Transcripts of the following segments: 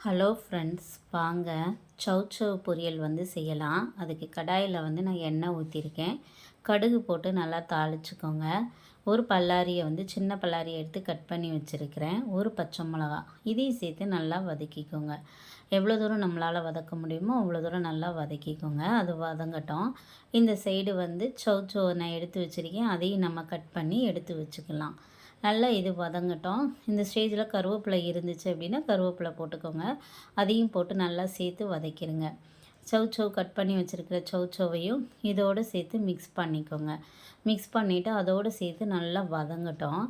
Hello friends, வாங்க சௌசௌ பொரியல் செய்யலாம். அதுக்கு கடாயில் நான் எண்ணெய் ஊற்றிருக்கேன். கடுகு போட்டு நல்லா தாளிச்சுக்கோங்க. ஒரு பல்லாரியை சின்ன பல்லாரியை எடுத்து கட் பண்ணி வச்சுருக்கிறேன். ஒரு பச்சை மிளகா இதையும் சேர்த்து நல்லா வதக்கிக்கோங்க. எவ்வளோ தூரம் நம்மளால் வதக்க முடியுமோ அவ்வளோ தூரம் நல்லா வதக்கிக்கோங்க. அது வதங்கட்டும். இந்த சைடு சௌசௌ நான் எடுத்து வச்சுருக்கேன். அதையும் நம்ம கட் பண்ணி எடுத்து வச்சுக்கலாம். நல்லா இது வதங்கட்டும். இந்த ஸ்டேஜில் கருவேப்பிலை இருந்துச்சு அப்படின்னா கருவேப்பிலை போட்டுக்கோங்க. அதையும் போட்டு நல்லா சேர்த்து வதக்கிடுங்க. சௌசௌ கட் பண்ணி வச்சுருக்கிற சௌசௌவையும் இதோடு சேர்த்து மிக்ஸ் பண்ணிக்கோங்க. மிக்ஸ் பண்ணிவிட்டு அதோடு சேர்த்து நல்லா வதங்கட்டும்.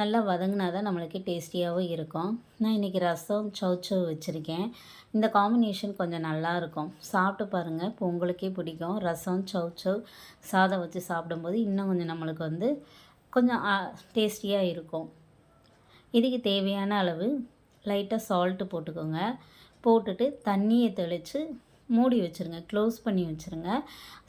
நல்லா வதங்கினா தான் நம்மளுக்கு டேஸ்டியாகவும் இருக்கும். நான் இன்றைக்கி ரசம் சௌசௌ வச்சுருக்கேன். இந்த காம்பினேஷன் கொஞ்சம் நல்லாயிருக்கும். சாப்பிட்டு பாருங்கள், இப்போ உங்களுக்கே பிடிக்கும். ரசம் சௌசௌ சாதம் வச்சு சாப்பிடும்போது இன்னும் கொஞ்சம் நம்மளுக்கு கொஞ்சம் டேஸ்டியாக இருக்கும். இதுக்கு தேவையான அளவு லைட்டாக சால்ட்டு போட்டுக்கோங்க. போட்டுட்டு தண்ணியை தெளித்து மூடி வச்சுருங்க. க்ளோஸ் பண்ணி வச்சுருங்க.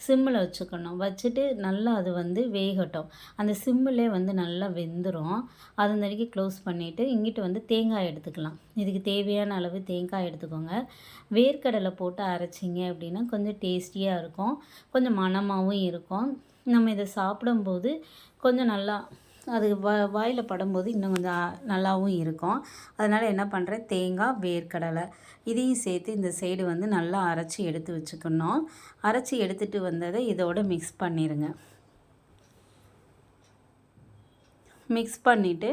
சிம்மில் வச்சுக்கணும். வச்சுட்டு நல்லா அது வேகட்டும். அந்த சிம்மிலே நல்லா வெந்துடும். அது வரைக்கும் க்ளோஸ் பண்ணிவிட்டு இங்கிட்டு தேங்காய் எடுத்துக்கலாம். இதுக்கு தேவையான அளவு தேங்காய் எடுத்துக்கோங்க. வேர்க்கடலை போட்டு அரைச்சிங்க அப்படின்னா கொஞ்சம் டேஸ்டியாக இருக்கும். கொஞ்சம் மணமாகவும் இருக்கும். நம்ம இதை சாப்பிடும்போது கொஞ்சம் நல்லா அது வாயில் படும்போது இன்னும் கொஞ்சம் நல்லாவும் இருக்கும். அதனால் என்ன பண்ணுறேன், தேங்காய் வேர்க்கடலை இதையும் சேர்த்து இந்த சைடு நல்லா அரைச்சி எடுத்து வச்சுக்கணும். அரைச்சி எடுத்துகிட்டு வந்ததை இதோட மிக்ஸ் பண்ணிடுங்க. மிக்ஸ் பண்ணிவிட்டு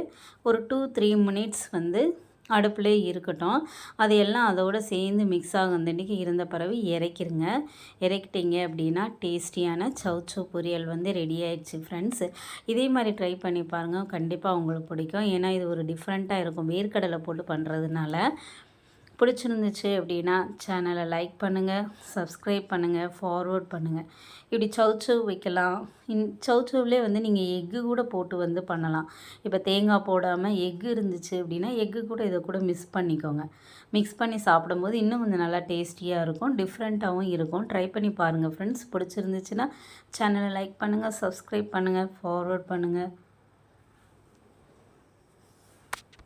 ஒரு 2-3 மினிட்ஸ் அடுப்புலே இருக்கட்டும். அது எல்லாம் அதோடு சேர்ந்து மிக்ஸ் ஆகுந்தன்னைக்கு இருந்த பிறகு இறக்கிருங்க. இறக்கிட்டிங்க அப்படின்னா டேஸ்டியான சௌசௌ பொரியல் ரெடி ஆயிடுச்சு ஃப்ரெண்ட்ஸ். இதே மாதிரி ட்ரை பண்ணி பாருங்கள், கண்டிப்பாக உங்களுக்கு பிடிக்கும். ஏன்னா இது ஒரு டிஃப்ரெண்ட்டாக இருக்கும் வேர்க்கடலை போட்டு பண்ணுறதுனால. பிடிச்சிருந்துச்சு அப்படின்னா சேனலை லைக் பண்ணுங்கள், சப்ஸ்கிரைப் பண்ணுங்கள், ஃபார்வர்ட் பண்ணுங்கள். இப்படி சௌசௌ வைக்கலாம். சௌசௌவிலே நீங்கள் எக்கு கூட போட்டு பண்ணலாம். இப்போ தேங்காய் போடாமல் எக்கு இருந்துச்சு அப்படின்னா எக்கு கூட இதை கூட மிக்ஸ் பண்ணிக்கோங்க. மிக்ஸ் பண்ணி சாப்பிடும்போது இன்னும் கொஞ்சம் நல்லா டேஸ்டியாக இருக்கும், டிஃப்ரெண்ட்டாகவும் இருக்கும். ட்ரை பண்ணி பாருங்கள் ஃப்ரெண்ட்ஸ். பிடிச்சிருந்துச்சுன்னா சேனலை லைக் பண்ணுங்கள், சப்ஸ்கிரைப் பண்ணுங்கள், ஃபார்வர்ட் பண்ணுங்கள்.